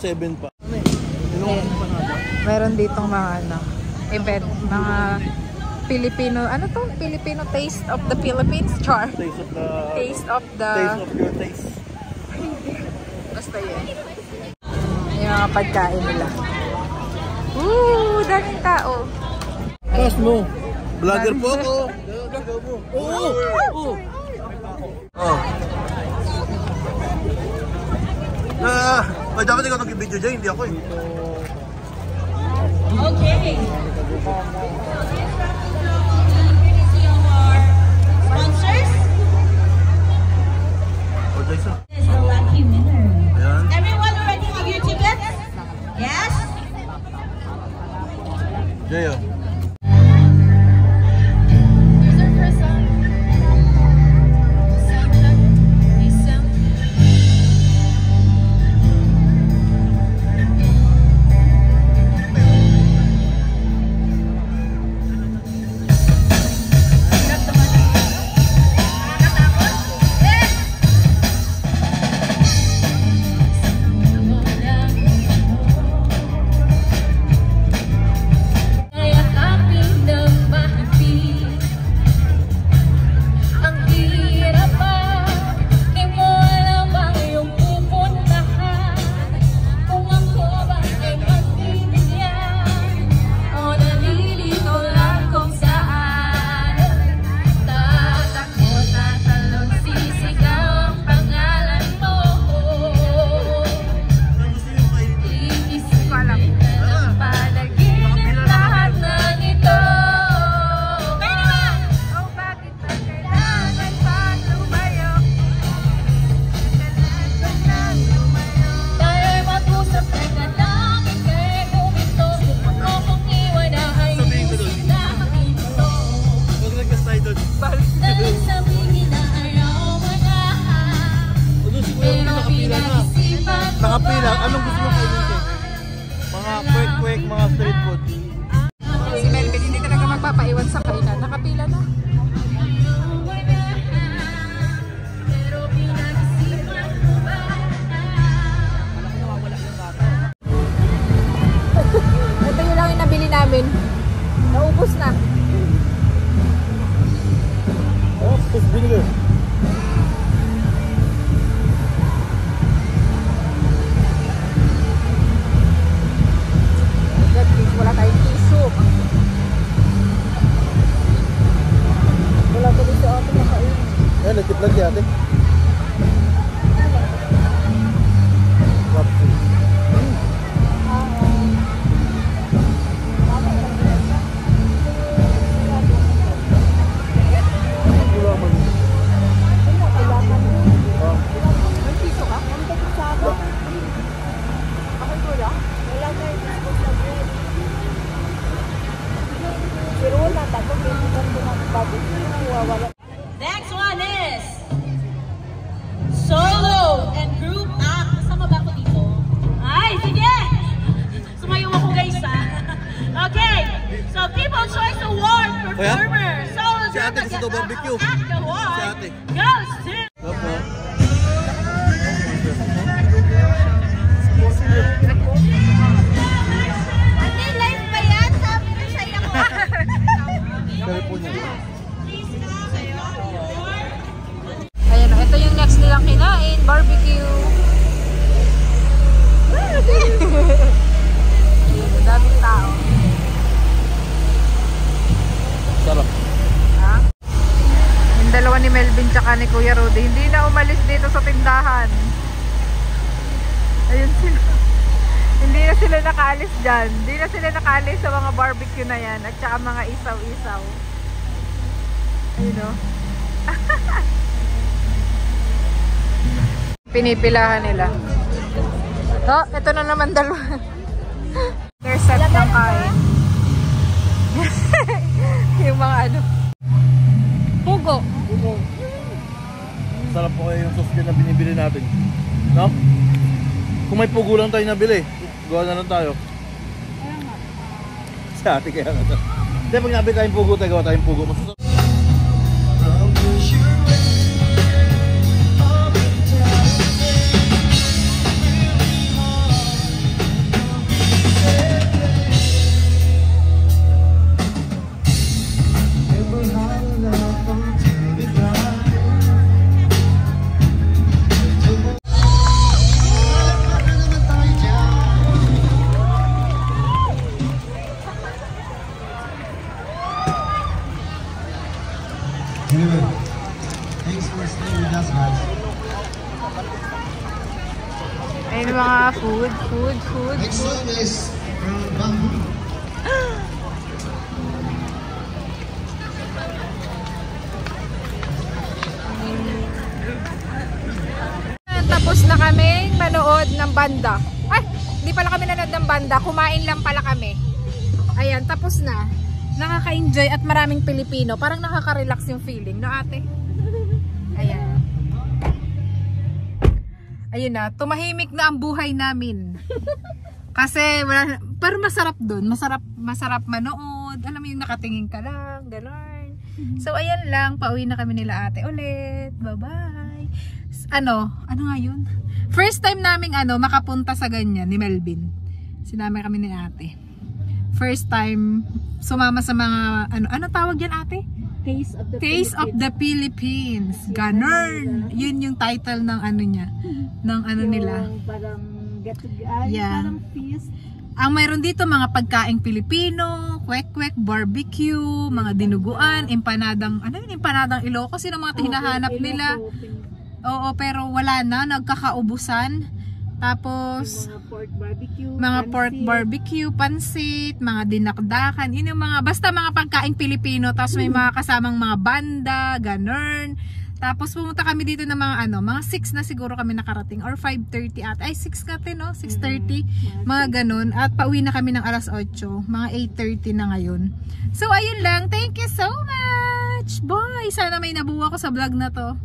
7 pa. Meron ditong mga ano, event, mga Filipino, ano to? Filipino Taste of the Philippines, char. Taste of your taste. Basta yun. Yung mga pagkain nila. Woo! Daming tao. Tapos mo. Vlogger po ako. Oo. Dapat ikaw nag-video dyan, hindi ako eh. Okay. Sponsors? This is the lucky winner. Everyone already have your tickets? Yes? Jayo. Nakapila, anong gusto mo kainin ko? Mga quick, mga street food. Si Melvin hindi talaga magpapaiwan sa kainan. Nakapila na. Ito yung lang yung nabili namin. Naubos na. Oh, fish vinegar. Wala tayong tissue. Wala ko dito ako nakain. Ayan, nagtiplag siya ate. Next one is solo and group act. Kasama ba ako dito? Ay, sige! Sumayo ako guys ha. Okay, so People Choice Award performer. Solo si ate gusto daw barbecue. Act Award Si ate. goes to... Ate, live ba yan? Sabi ko sa'yo ako. California. Ayan, ito yung next nilang kinain, barbecue. Ang daming tao. Sarap. Ha? Yung dalawa ni Melvin tsaka ni Kuya Rudy, hindi na umalis dito sa tindahan. Ayun sila. Hindi na sila nakaalis dyan. Hindi na sila nakaalis sa mga barbecue na yan at saka mga isaw-isaw. Ayun o. Pinipilahan nila. Oh, ito na naman dalawa. They're set ng kain. Yung mga ano. Pugo. Sarap po kayo yung sauce na binibili natin. No? Kung may pugo lang tayo nabili, gawa na lang tayo. Sa ate kaya nga ito. Hindi, pag nabili tayong pugo, tayo gawa tayong pugo. Masusap. Anyway, thanks for staying with us, guys. Ayun yung mga food. Next song is from Bamboo. Tapos na kami manood ng banda. Ay, hindi pala kami nanood ng banda. Kumain lang pala kami. Ayan, tapos na. Nakaka-enjoy at maraming Pilipino. Parang nakaka-relax yung feeling, no ate? Ayan. Ayun na, tumahimik na ang buhay namin. Kasi wala, pero masarap doon. Masarap manood. Alam mo yung nakatingin ka lang, gano'n. So ayan lang, pauwi na kami nila ate ulit. Bye-bye. Ano nga yun? First time naming makapunta sa ganyan ni Melvin. Sinama kami ni ate. First time sumama sa mga ano tawag yan ate? Taste of the Philippines. Ganun. Yun yung title ng niya. Ng nila. Parang Yeah. parang feast. Ang mayroon dito mga pagkaing Pilipino, kwek-kwek, barbecue, mga dinuguan, empanadang, empanadang Ilocos, yun ang mga hinahanap nila. Oo, pero wala na, nagkakaubusan. Tapos, mga pork barbecue, pansit, mga dinakdakan, yun yung mga, basta mga pagkaing Pilipino, tapos may mga kasamang mga banda, ganun. Tapos pumunta kami dito ng mga 6 na siguro kami nakarating, or 5:30 at, ay 6 natin no, 6:30, mga ganun. At pauwi na kami ng alas 8, mga 8:30 na ngayon. So ayun lang, thank you so much, bye! Sana may nabuwa ko sa vlog na to.